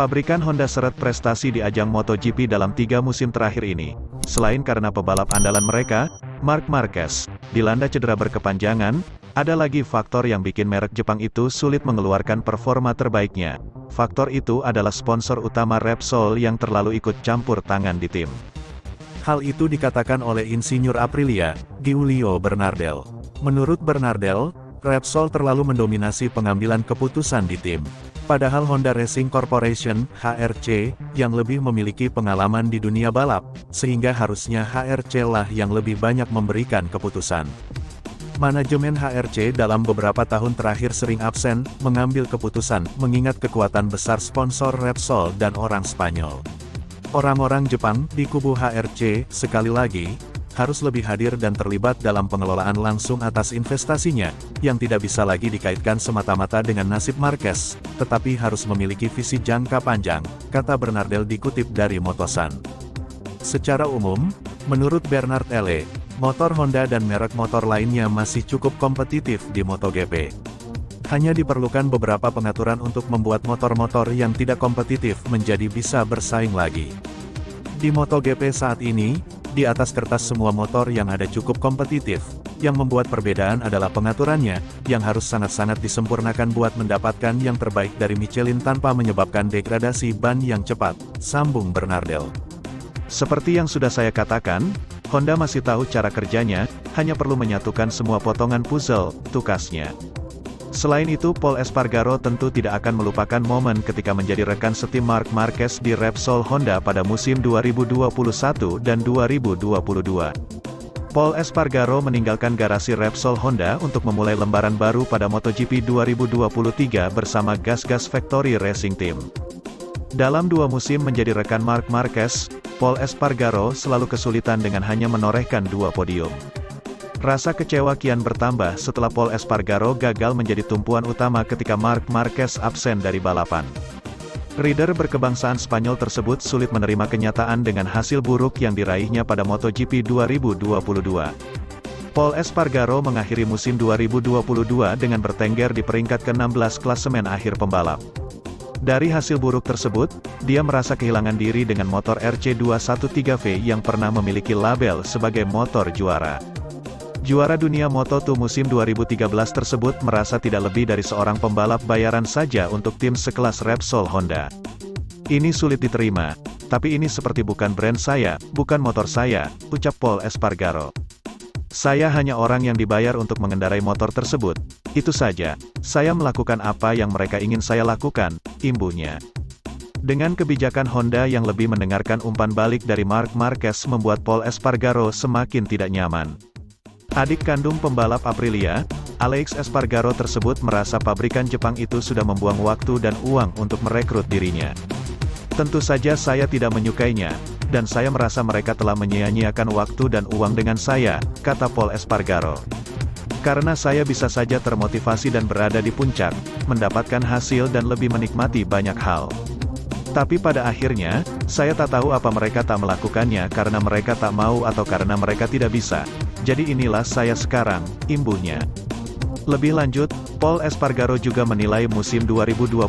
Pabrikan Honda seret prestasi di ajang MotoGP dalam 3 musim terakhir ini. Selain karena pebalap andalan mereka, Marc Marquez, dilanda cedera berkepanjangan, ada lagi faktor yang bikin merek Jepang itu sulit mengeluarkan performa terbaiknya. Faktor itu adalah sponsor utama Repsol yang terlalu ikut campur tangan di tim. Hal itu dikatakan oleh Insinyur Aprilia, Giulio Bernardel. Menurut Bernardel, Repsol terlalu mendominasi pengambilan keputusan di tim. Padahal Honda Racing Corporation, HRC, yang lebih memiliki pengalaman di dunia balap, sehingga harusnya HRC lah yang lebih banyak memberikan keputusan. Manajemen HRC dalam beberapa tahun terakhir sering absen, mengambil keputusan, mengingat kekuatan besar sponsor Repsol dan orang Spanyol. Orang-orang Jepang, di kubu HRC, sekali lagi, harus lebih hadir dan terlibat dalam pengelolaan langsung atas investasinya, yang tidak bisa lagi dikaitkan semata-mata dengan nasib Marquez, tetapi harus memiliki visi jangka panjang, kata Bernardel dikutip dari Motosan. Secara umum, menurut Bernard L., motor Honda dan merek motor lainnya masih cukup kompetitif di MotoGP. Hanya diperlukan beberapa pengaturan untuk membuat motor-motor yang tidak kompetitif menjadi bisa bersaing lagi. Di MotoGP saat ini, di atas kertas semua motor yang ada cukup kompetitif. Yang membuat perbedaan adalah pengaturannya, yang harus sangat-sangat disempurnakan buat mendapatkan yang terbaik dari Michelin tanpa menyebabkan degradasi ban yang cepat, sambung Bernardel. Seperti yang sudah saya katakan, Honda masih tahu cara kerjanya, hanya perlu menyatukan semua potongan puzzle, tukasnya. Selain itu, Pol Espargaro tentu tidak akan melupakan momen ketika menjadi rekan setim Marc Marquez di Repsol Honda pada musim 2021 dan 2022. Pol Espargaro meninggalkan garasi Repsol Honda untuk memulai lembaran baru pada MotoGP 2023 bersama Gas-Gas Factory Racing Team. Dalam 2 musim menjadi rekan Marc Marquez, Pol Espargaro selalu kesulitan dengan hanya menorehkan 2 podium. Rasa kecewa kian bertambah setelah Pol Espargaro gagal menjadi tumpuan utama ketika Marc Marquez absen dari balapan. Rider berkebangsaan Spanyol tersebut sulit menerima kenyataan dengan hasil buruk yang diraihnya pada MotoGP 2022. Pol Espargaro mengakhiri musim 2022 dengan bertengger di peringkat ke-16 klasemen akhir pembalap. Dari hasil buruk tersebut, dia merasa kehilangan diri dengan motor RC213V yang pernah memiliki label sebagai motor juara. Juara dunia Moto2 musim 2013 tersebut merasa tidak lebih dari seorang pembalap bayaran saja untuk tim sekelas Repsol Honda. Ini sulit diterima, tapi ini seperti bukan brand saya, bukan motor saya, ucap Pol Espargaro. Saya hanya orang yang dibayar untuk mengendarai motor tersebut. Itu saja, saya melakukan apa yang mereka ingin saya lakukan, imbuhnya. Dengan kebijakan Honda yang lebih mendengarkan umpan balik dari Marc Marquez membuat Pol Espargaro semakin tidak nyaman. Adik kandung pembalap Aprilia, Alex Espargaro tersebut merasa pabrikan Jepang itu sudah membuang waktu dan uang untuk merekrut dirinya. Tentu saja saya tidak menyukainya, dan saya merasa mereka telah menyia-nyiakan waktu dan uang dengan saya, kata Pol Espargaro. Karena saya bisa saja termotivasi dan berada di puncak, mendapatkan hasil dan lebih menikmati banyak hal. Tapi pada akhirnya, saya tak tahu apa mereka tak melakukannya karena mereka tak mau atau karena mereka tidak bisa. Jadi inilah saya sekarang, imbuhnya. Lebih lanjut, Pol Espargaro juga menilai musim 2022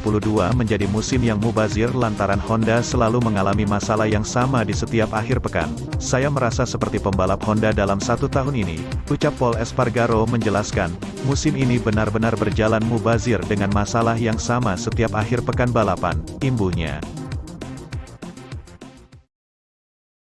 menjadi musim yang mubazir lantaran Honda selalu mengalami masalah yang sama di setiap akhir pekan. Saya merasa seperti pembalap Honda dalam 1 tahun ini, ucap Pol Espargaro menjelaskan, musim ini benar-benar berjalan mubazir dengan masalah yang sama setiap akhir pekan balapan, imbuhnya.